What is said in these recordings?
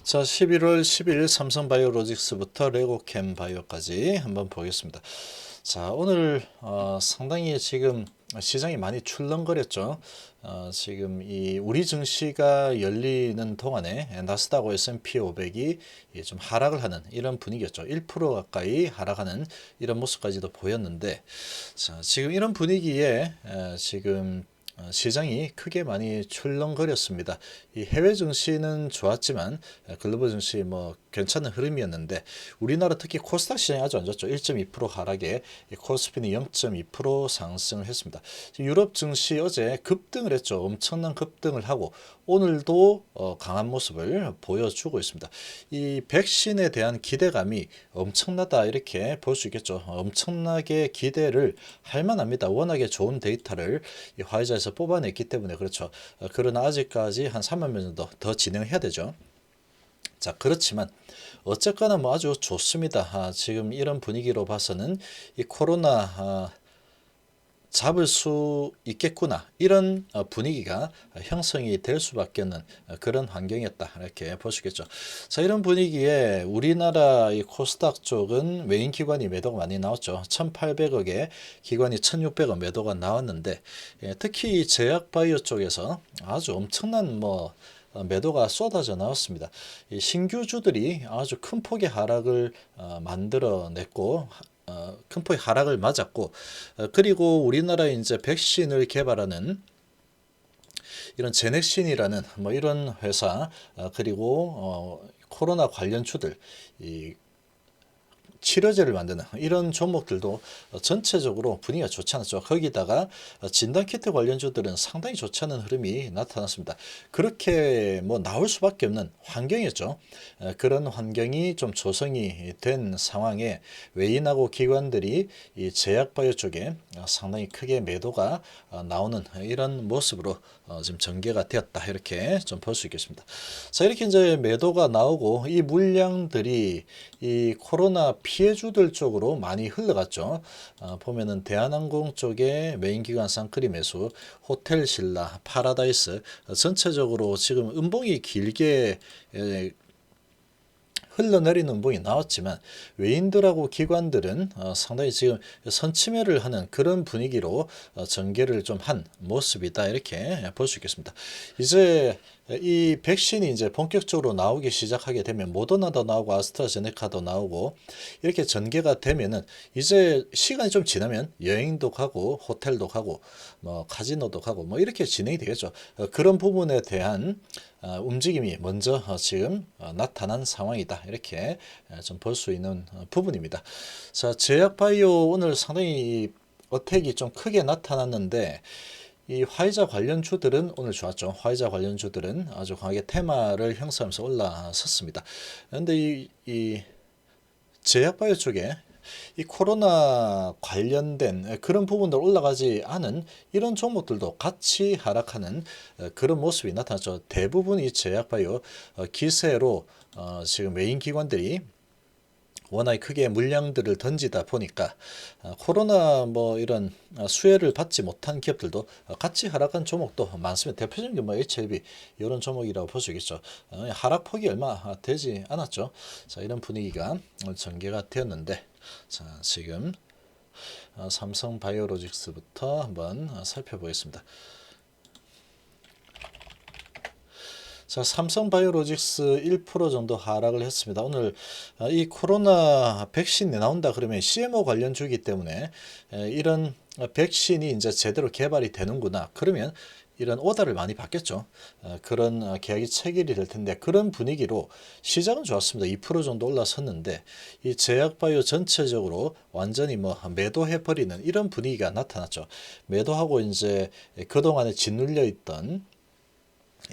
자, 11월 10일 삼성바이오로직스부터 레고캠바이오까지 한번 보겠습니다. 자, 오늘 상당히 지금 시장이 많이 출렁거렸죠. 지금 이 우리 증시가 열리는 동안에 나스닥 S&P 500이 좀 하락을 하는 이런 분위기였죠. 1% 가까이 하락하는 이런 모습까지도 보였는데, 자, 지금 이런 분위기에 지금 시장이 크게 많이 출렁거렸습니다. 이 해외 증시는 좋았지만 글로벌 증시 뭐 괜찮은 흐름이었는데 우리나라 특히 코스닥 시장이 아주 안 좋죠. 1.2% 하락에 코스피는 0.2% 상승을 했습니다. 유럽 증시 어제 급등을 했죠. 엄청난 급등을 하고 오늘도 강한 모습을 보여주고 있습니다. 이 백신에 대한 기대감이 엄청나다 이렇게 볼 수 있겠죠. 엄청나게 기대를 할 만합니다. 워낙에 좋은 데이터를 이 화이자에서 뽑아냈기 때문에 그렇죠. 그러나 아직까지 한 3만 명 정도 더 진행해야 되죠. 자, 그렇지만 어쨌거나 뭐 아주 좋습니다. 지금 이런 분위기로 봐서는 이 코로나 잡을 수 있겠구나 이런 분위기가 형성이 될 수밖에 없는 그런 환경이었다 이렇게 볼 수 있겠죠. 자, 이런 분위기에 우리나라 이 코스닥 쪽은 외인 기관이 매도가 많이 나왔죠. 1,800억에 기관이 1,600억 매도가 나왔는데 특히 제약바이오 쪽에서 아주 엄청난 뭐 매도가 쏟아져 나왔습니다. 이 신규주들이 아주 큰 폭의 하락을 만들어냈고 큰 폭의 하락을 맞았고 그리고 우리나라 이제 백신을 개발하는 이런 제넥신이라는 뭐 이런 회사 그리고 코로나 관련주들 이 치료제를 만드는 이런 종목들도 전체적으로 분위기가 좋지 않았죠. 거기다가 진단키트 관련주들은 상당히 좋지 않은 흐름이 나타났습니다. 그렇게 뭐 나올 수밖에 없는 환경이었죠. 그런 환경이 좀 조성이 된 상황에 외인하고 기관들이 이 제약바이오 쪽에 상당히 크게 매도가 나오는 이런 모습으로 지금 전개가 되었다 이렇게 좀 볼 수 있겠습니다. 자, 이렇게 이제 매도가 나오고 이 물량들이 이 코로나 피해주들 쪽으로 많이 흘러갔죠. 보면은 대한항공 쪽에 메인기관 쌍끌이 매수, 호텔신라, 파라다이스 전체적으로 지금 음봉이 길게 흘러내리는 음봉이 나왔지만 외인들하고 기관들은 상당히 지금 선침해를 하는 그런 분위기로 전개를 좀 한 모습이다 이렇게 볼 수 있겠습니다. 이제 이 백신이 이제 본격적으로 나오기 시작하게 되면 모더나도 나오고 아스트라제네카도 나오고 이렇게 전개가 되면은 이제 시간이 좀 지나면 여행도 가고 호텔도 가고 뭐 카지노도 가고 뭐 이렇게 진행이 되겠죠. 그런 부분에 대한 움직임이 먼저 지금 나타난 상황이다 이렇게 좀 볼 수 있는 부분입니다. 자, 제약바이오 오늘 상당히 어택이 좀 크게 나타났는데 이 화이자 관련주들은 오늘 좋았죠. 화이자 관련주들은 아주 강하게 테마를 형성하면서 올라섰습니다. 그런데 이 제약바이오 쪽에 이 코로나 관련된 그런 부분들 올라가지 않은 이런 종목들도 같이 하락하는 그런 모습이 나타났죠. 대부분 이 제약바이오 기세로 지금 메인 기관들이 워낙 크게 물량들을 던지다 보니까 코로나 뭐 이런 수혜를 받지 못한 기업들도 같이 하락한 종목도 많습니다. 대표적인 게 뭐 HLB 이런 종목이라고 볼 수 있겠죠. 하락폭이 얼마 되지 않았죠. 자, 이런 분위기가 전개가 되었는데 자, 지금 삼성바이오로직스부터 한번 살펴보겠습니다. 자, 삼성바이오로직스 1% 정도 하락을 했습니다. 오늘 이 코로나 백신이 나온다 그러면 CMO 관련 주기 때문에 이런 백신이 이제 제대로 개발이 되는구나. 그러면 이런 오더를 많이 받겠죠. 그런 계약이 체결이 될 텐데 그런 분위기로 시장은 좋았습니다. 2% 정도 올라섰는데 이 제약바이오 전체적으로 완전히 뭐 매도해버리는 이런 분위기가 나타났죠. 매도하고 이제 그동안에 짓눌려 있던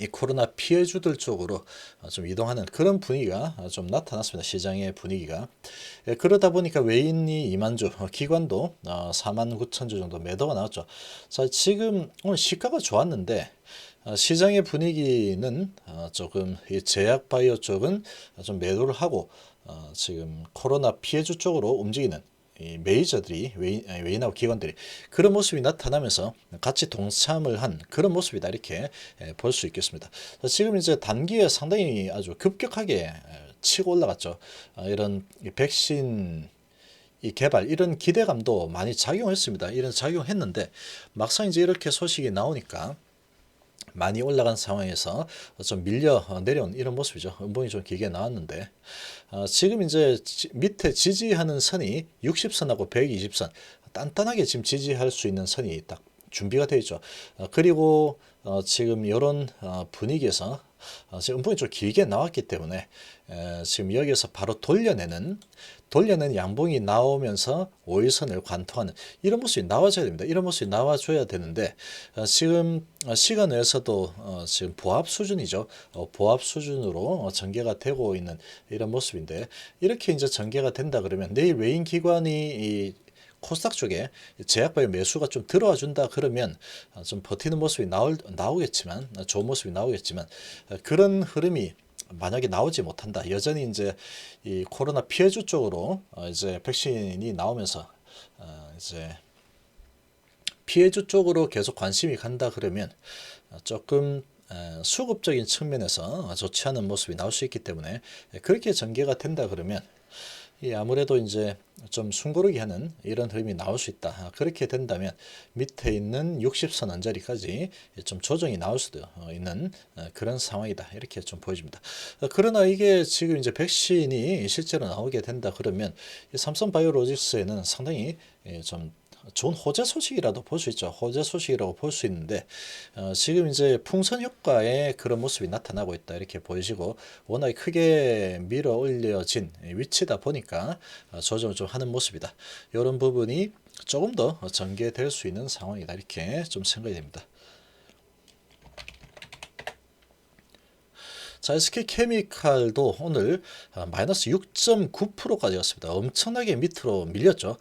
이 코로나 피해주들 쪽으로 좀 이동하는 그런 분위기가 좀 나타났습니다. 시장의 분위기가. 그러다 보니까 외인이 2만 주, 기관도 4만 9천 주 정도 매도가 나왔죠. 자, 지금 오늘 시가가 좋았는데 시장의 분위기는 조금 이 제약바이오 쪽은 좀 매도를 하고 지금 코로나 피해주 쪽으로 움직이는 이 메이저들이 외인하고 기관들이 그런 모습이 나타나면서 같이 동참을 한 그런 모습이다 이렇게 볼 수 있겠습니다. 지금 이제 단기에 상당히 아주 급격하게 치고 올라갔죠. 이런 백신 이 개발 이런 기대감도 많이 작용했습니다. 이런 작용했는데 막상 이제 이렇게 소식이 나오니까 많이 올라간 상황에서 좀 밀려 내려온 이런 모습이죠. 음봉이 좀 길게 나왔는데 지금 이제 밑에 지지하는 선이 60선하고 120선 단단하게 지금 지지할 수 있는 선이 딱 준비가 되어 있죠. 그리고 지금 이런 분위기에서 지금 음봉이 좀 길게 나왔기 때문에 지금 여기에서 바로 돌려내는 양봉이 나오면서 5일선을 관통하는 이런 모습이 나와줘야 됩니다. 이런 모습이 나와줘야 되는데 지금 시간 외에서도 지금 보합 수준이죠. 보합 수준으로 전개가 되고 있는 이런 모습인데 이렇게 이제 전개가 된다 그러면 내일 외인 기관이 이 코스닥 쪽에 제약바이오 매수가 좀 들어와 준다 그러면 좀 버티는 모습이 나오겠지만 좋은 모습이 나오겠지만 그런 흐름이 만약에 나오지 못한다. 여전히 이제 이 코로나 피해주 쪽으로 이제 백신이 나오면서 이제 피해주 쪽으로 계속 관심이 간다 그러면 조금 수급적인 측면에서 좋지 않은 모습이 나올 수 있기 때문에 그렇게 전개가 된다 그러면 아무래도 이제 좀 숨고르기 하는 이런 흐름이 나올 수 있다. 그렇게 된다면 밑에 있는 60선 언저리까지 좀 조정이 나올 수도 있는 그런 상황이다. 이렇게 좀 보여집니다. 그러나 이게 지금 이제 백신이 실제로 나오게 된다 그러면 삼성바이오로직스에는 상당히 좀 좋은 호재 소식이라도 볼 수 있죠. 호재 소식이라고 볼 수 있는데 지금 이제 풍선 효과의 그런 모습이 나타나고 있다 이렇게 보이시고 워낙 크게 밀어 올려진 위치다 보니까 조정을 좀 하는 모습이다. 이런 부분이 조금 더 전개될 수 있는 상황이다 이렇게 좀 생각이 됩니다. 자, SK케미칼도 오늘 마이너스 6.9%까지 갔습니다. 엄청나게 밑으로 밀렸죠.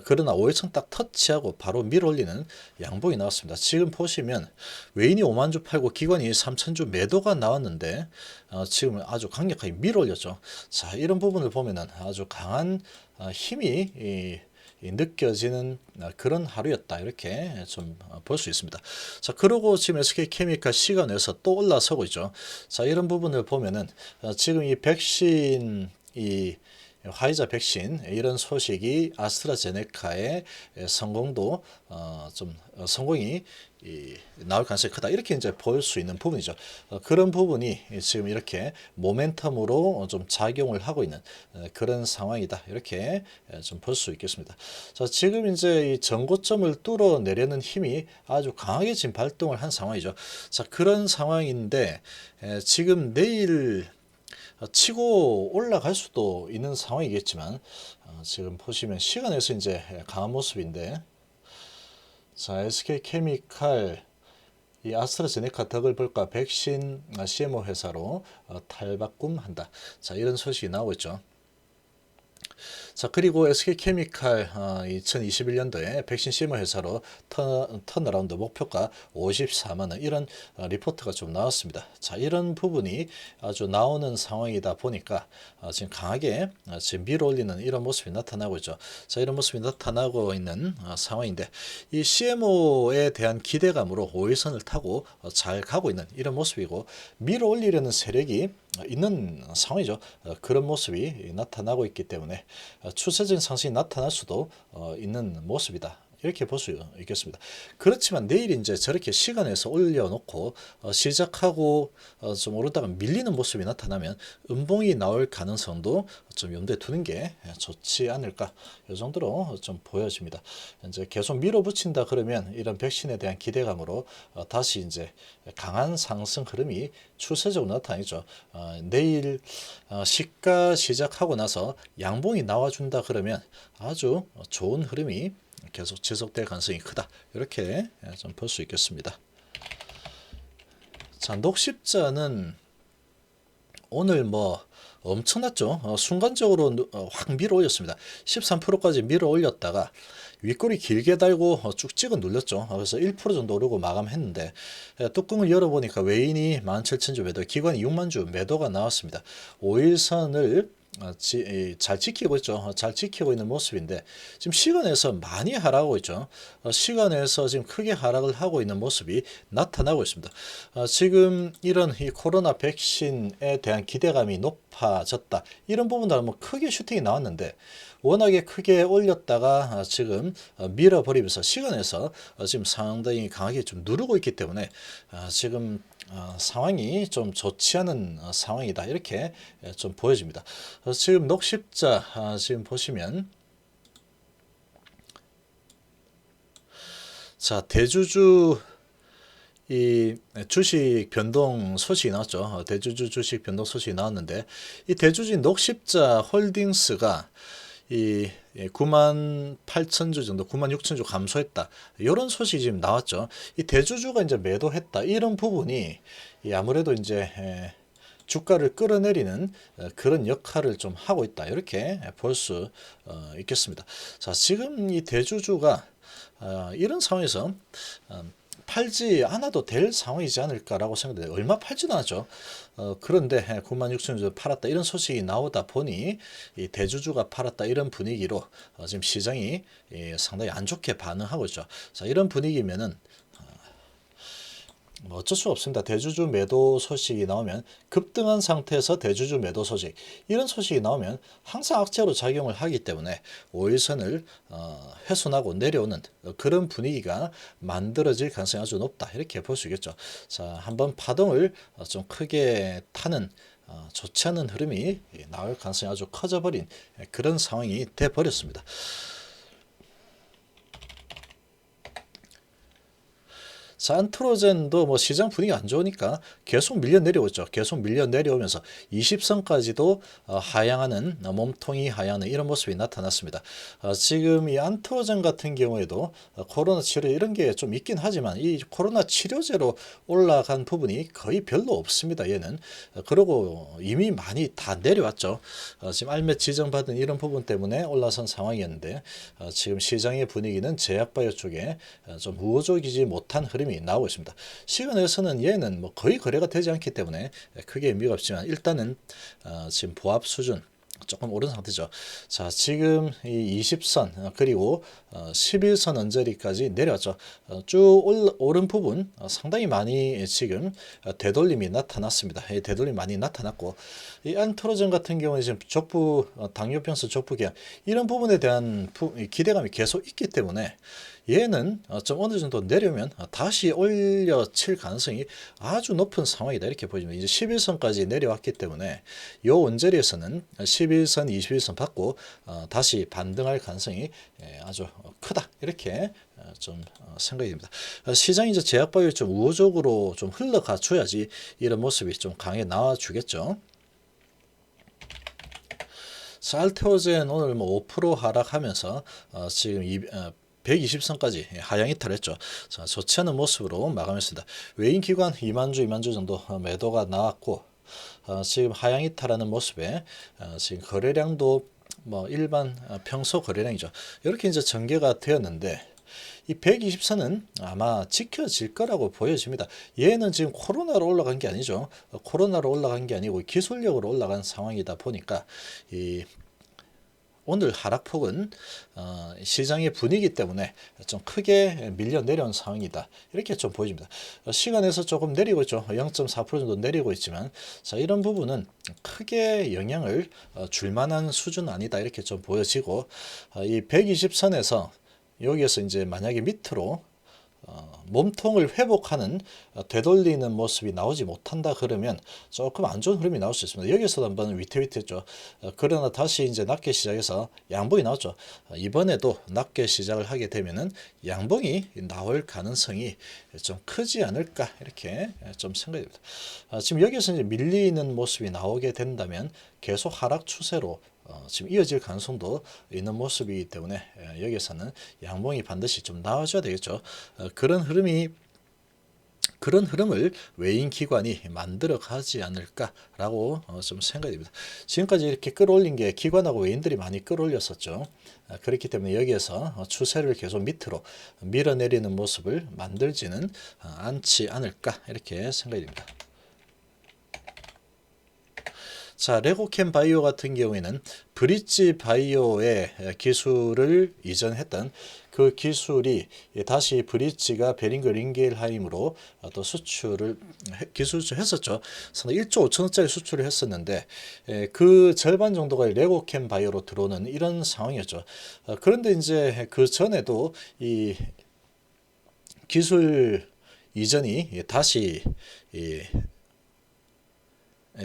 그러나 5일선 딱 터치하고 바로 밀어올리는 양봉이 나왔습니다. 지금 보시면 외인이 5만 주 팔고 기관이 3천 주 매도가 나왔는데 지금 아주 강력하게 밀어올렸죠. 자, 이런 부분을 보면은 아주 강한 힘이 느껴지는 그런 하루였다 이렇게 좀 볼 수 있습니다. 자, 그러고 지금 SK케미칼 시간에서 또 올라서고 있죠. 자, 이런 부분을 보면은 지금 이 백신 화이자 백신 이런 소식이 아스트라제네카의 성공도 좀 성공이 나올 가능성이 크다 이렇게 이제 볼 수 있는 부분이죠. 그런 부분이 지금 이렇게 모멘텀으로 좀 작용을 하고 있는 그런 상황이다 이렇게 좀 볼 수 있겠습니다. 자, 지금 이제 이 전고점을 뚫어내려는 힘이 아주 강하게 지금 발동을 한 상황이죠. 자, 그런 상황인데 지금 내일 치고 올라갈 수도 있는 상황이겠지만 지금 보시면 시간에서 이제 강한 모습인데 자, SK케미칼 이 아스트라제네카 덕을 볼까 백신 CMO 회사로 탈바꿈한다. 자, 이런 소식이 나오고 있죠. 자, 그리고 SK케미칼 2021년도에 백신 CMO 회사로 턴어라운드 목표가 54만 원 이런 리포트가 좀 나왔습니다. 자, 이런 부분이 아주 나오는 상황이다 보니까 지금 강하게 지금 밀어올리는 이런 모습이 나타나고 있죠. 자, 이런 모습이 나타나고 있는 상황인데 이 CMO에 대한 기대감으로 5일선을 타고 잘 가고 있는 이런 모습이고 밀어올리려는 세력이 있는 상황이죠. 그런 모습이 나타나고 있기 때문에 추세적인 상승이 나타날 수도 있는 모습이다. 이렇게 볼 수 있겠습니다. 그렇지만 내일 이제 저렇게 시간에서 올려놓고 시작하고 좀 오르다가 밀리는 모습이 나타나면 음봉이 나올 가능성도 좀 염두에 두는 게 좋지 않을까 이 정도로 좀 보여집니다. 이제 계속 밀어붙인다 그러면 이런 백신에 대한 기대감으로 다시 이제 강한 상승 흐름이 추세적으로 나타나죠. 내일 시가 시작하고 나서 양봉이 나와준다 그러면 아주 좋은 흐름이 계속 지속될 가능성이 크다. 이렇게 좀 볼 수 있겠습니다. 자, 녹십자는 오늘 뭐 엄청났죠. 순간적으로 확 밀어 올렸습니다. 13%까지 밀어 올렸다가 윗꼬리 길게 달고 쭉 찍어 눌렸죠. 그래서 1% 정도 오르고 마감했는데 뚜껑을 열어보니까 외인이 17,000주 매도, 기관이 6만 주 매도가 나왔습니다. 5일선을 잘 지키고 있죠. 잘 지키고 있는 모습인데 지금 시간에서 많이 하락하고 있죠. 시간에서 지금 크게 하락을 하고 있는 모습이 나타나고 있습니다. 지금 이런 이 코로나 백신에 대한 기대감이 높아졌다. 이런 부분들은 뭐 크게 슈팅이 나왔는데 워낙에 크게 올렸다가 지금 밀어버리면서 시간에서 지금 상당히 강하게 좀 누르고 있기 때문에 지금 상황이 좀 좋지 않은 상황이다 이렇게 좀 보여집니다. 지금 녹십자 지금 보시면 자 대주주 이 주식 변동 소식이 나왔죠. 대주주 주식 변동 소식이 나왔는데 이 대주주인 녹십자 홀딩스가 이 98,000주 정도, 96,000주 감소했다. 이런 소식이 지금 나왔죠. 이 대주주가 이제 매도했다. 이런 부분이 아무래도 이제 주가를 끌어내리는 그런 역할을 좀 하고 있다. 이렇게 볼 수 있겠습니다. 자, 지금 이 대주주가 이런 상황에서 팔지 않아도 될 상황이지 않을까라고 생각돼요. 얼마 팔지도 않았죠. 그런데 96,000주 팔았다 이런 소식이 나오다 보니 이 대주주가 팔았다 이런 분위기로 지금 시장이 상당히 안 좋게 반응하고 있죠. 자, 이런 분위기면은 뭐 어쩔 수 없습니다. 대주주 매도 소식이 나오면 급등한 상태에서 대주주 매도 소식 이런 소식이 나오면 항상 악재로 작용을 하기 때문에 5일선을 훼손하고 내려오는 그런 분위기가 만들어질 가능성이 아주 높다 이렇게 볼 수 있겠죠. 자, 한번 파동을 좀 크게 타는 좋지 않은 흐름이 나올 가능성이 아주 커져버린 그런 상황이 돼 버렸습니다. 산트로젠도 뭐 시장 분위기가 안 좋으니까 계속 밀려 내려오고 있죠. 계속 밀려 내려오면서 20선까지도 하향하는 몸통이 하향하는 이런 모습이 나타났습니다. 지금 이 안트로젠 같은 경우에도 코로나 치료 이런 게 좀 있긴 하지만 이 코로나 치료제로 올라간 부분이 거의 별로 없습니다. 얘는 그리고 이미 많이 다 내려왔죠. 지금 알매 지정받은 이런 부분 때문에 올라선 상황이었는데 지금 시장의 분위기는 제약바이오 쪽에 좀 우호적이지 못한 흐름이 나오고 있습니다. 시간에서는 얘는 뭐 거의 거래가 되지 않기 때문에 크게 의미가 없지만 일단은 지금 보합 수준 조금 오른 상태죠. 자, 지금 이 20선 그리고 11선 언저리까지 내려왔죠. 쭉 오른 부분 상당히 많이 지금 되돌림이 나타났습니다. 되돌림 많이 나타났고 이 안트로젠 같은 경우에 지금 족부 당뇨병성 족부경 이런 부분에 대한 기대감이 계속 있기 때문에 얘는 좀 어느 정도 내려면 다시 올려칠 가능성이 아주 높은 상황이다 이렇게 보여집니다. 이제 11선까지 내려왔기 때문에 이 언저리에서는 11선, 21선 받고 다시 반등할 가능성이 아주 크다 이렇게 좀 생각이 됩니다. 시장이 이제 제약바이오 좀 우호적으로 좀 흘러가 줘야지 이런 모습이 좀 강하게 나와주겠죠. 알테오젠 오늘 뭐 5% 하락하면서 지금 120선까지 하향 이탈했죠. 자, 좋지 않은 모습으로 마감했습니다. 외인 기관 2만 주 정도 매도가 나왔고 지금 하향 이탈하는 모습에 지금 거래량도 뭐 일반 평소 거래량이죠. 이렇게 이제 전개가 되었는데 이 120선은 아마 지켜질 거라고 보여집니다. 얘는 지금 코로나로 올라간 게 아니죠. 코로나로 올라간 게 아니고 기술력으로 올라간 상황이다 보니까 이 오늘 하락폭은 시장의 분위기 때문에 좀 크게 밀려 내려온 상황이다. 이렇게 좀 보여집니다. 시간에서 조금 내리고 있죠. 0.4% 정도 내리고 있지만 자, 이런 부분은 크게 영향을 줄 만한 수준 아니다. 이렇게 좀 보여지고 이 120선에서 여기에서 이제 만약에 밑으로 몸통을 회복하는 되돌리는 모습이 나오지 못한다 그러면 조금 안 좋은 흐름이 나올 수 있습니다. 여기서도 한번 위태위태했죠. 그러나 다시 이제 낮게 시작해서 양봉이 나왔죠. 이번에도 낮게 시작을 하게 되면은 양봉이 나올 가능성이 좀 크지 않을까 이렇게 좀 생각이 됩니다. 지금 여기서 이제 밀리는 모습이 나오게 된다면 계속 하락 추세로 지금 이어질 가능성도 있는 모습이기 때문에 여기서는 양봉이 반드시 좀 나와줘야 되겠죠. 그런 흐름을 외인 기관이 만들어 가지 않을까라고 좀 생각이 됩니다. 지금까지 이렇게 끌어올린 게 기관하고 외인들이 많이 끌어올렸었죠. 그렇기 때문에 여기에서 추세를 계속 밑으로 밀어내리는 모습을 만들지는 않지 않을까 이렇게 생각이 됩니다. 자, 레고캠 바이오 같은 경우에는 브릿지 바이오의 기술을 이전했던 그 기술이 다시 브릿지가 베링거 링겔하임으로 또 기술 수출했었죠. 상당히 1조 5천억짜리 수출을 했었는데 그 절반 정도가 레고캠 바이오로 들어오는 이런 상황이었죠. 그런데 이제 그 전에도 이 기술 이전이 다시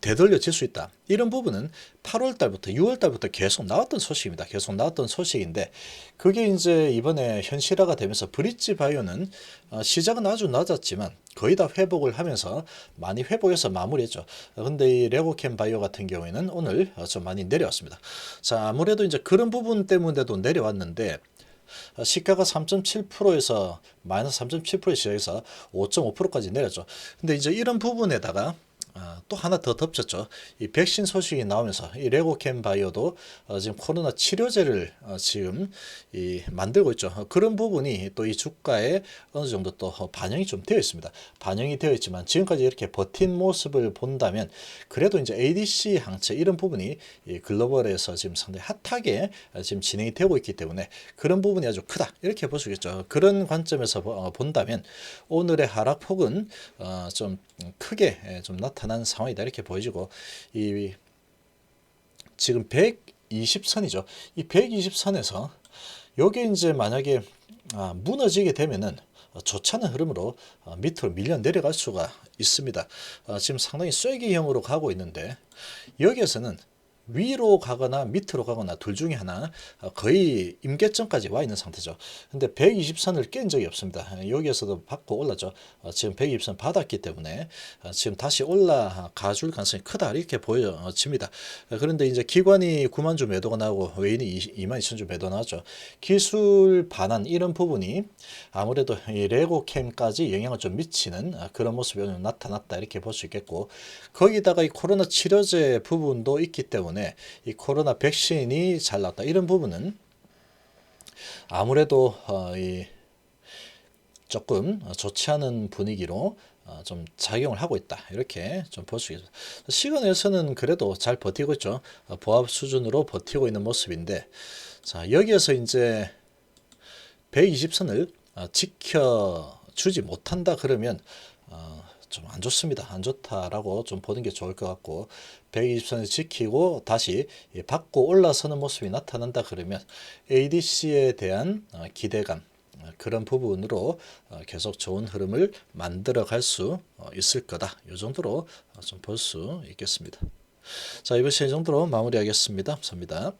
되돌려질 수 있다. 이런 부분은 8월 달부터 6월 달부터 계속 나왔던 소식입니다. 계속 나왔던 소식인데 그게 이제 이번에 현실화가 되면서 브릿지 바이오는 시작은 아주 낮았지만 거의 다 회복을 하면서 많이 회복해서 마무리했죠. 근데 이 레고캠 바이오 같은 경우에는 오늘 좀 많이 내려왔습니다. 자, 아무래도 이제 그런 부분 때문에도 내려왔는데 시가가 3.7%에서 마이너스 3.7% 시작해서 5.5%까지 내렸죠. 근데 이제 이런 부분에다가 또 하나 더 덮쳤죠. 이 백신 소식이 나오면서 이 레고캠 바이오도 지금 코로나 치료제를 지금 만들고 있죠. 그런 부분이 또 이 주가에 어느 정도 또 반영이 좀 되어 있습니다. 반영이 되어 있지만 지금까지 이렇게 버틴 모습을 본다면 그래도 이제 ADC 항체 이런 부분이 이 글로벌에서 지금 상당히 핫하게 지금 진행이 되고 있기 때문에 그런 부분이 아주 크다 이렇게 볼 수 있겠죠. 그런 관점에서 본다면 오늘의 하락폭은 좀 크게 좀 나타난 상황이다 이렇게 보여지고 이 지금 120선이죠. 이 120선에서 요게 이제 만약에 무너지게 되면은 좋지 않은 흐름으로 밑으로 밀려 내려갈 수가 있습니다. 지금 상당히 쐐기형으로 가고 있는데 여기에서는 위로 가거나 밑으로 가거나 둘 중에 하나 거의 임계점까지 와 있는 상태죠. 근데 120선을 깬 적이 없습니다. 여기에서도 받고 올랐죠. 지금 120선 받았기 때문에 지금 다시 올라가 줄 가능성이 크다 이렇게 보여집니다. 그런데 이제 기관이 9만 주 매도가 나오고 외인이 2만 2천 주 매도 나왔죠. 기술 반환 이런 부분이 아무래도 이 레고캠까지 영향을 좀 미치는 그런 모습이 오늘 나타났다 이렇게 볼 수 있겠고 거기다가 이 코로나 치료제 부분도 있기 때문에 이 코로나 백신이 잘 나왔다 이런 부분은 아무래도 조금 좋지 않은 분위기로 좀 작용을 하고 있다 이렇게 좀 볼 수 있습니다. 시간에서는 그래도 잘 버티고 있죠. 보합 수준으로 버티고 있는 모습인데 자 여기에서 이제 120선을 지켜주지 못한다 그러면 좀 안 좋습니다. 안 좋다라고 좀 보는 게 좋을 것 같고 120선을 지키고 다시 받고 올라서는 모습이 나타난다 그러면 ADC에 대한 기대감 그런 부분으로 계속 좋은 흐름을 만들어 갈 수 있을 거다. 이 정도로 좀 볼 수 있겠습니다. 자, 이번 시간 이 정도로 마무리하겠습니다. 감사합니다.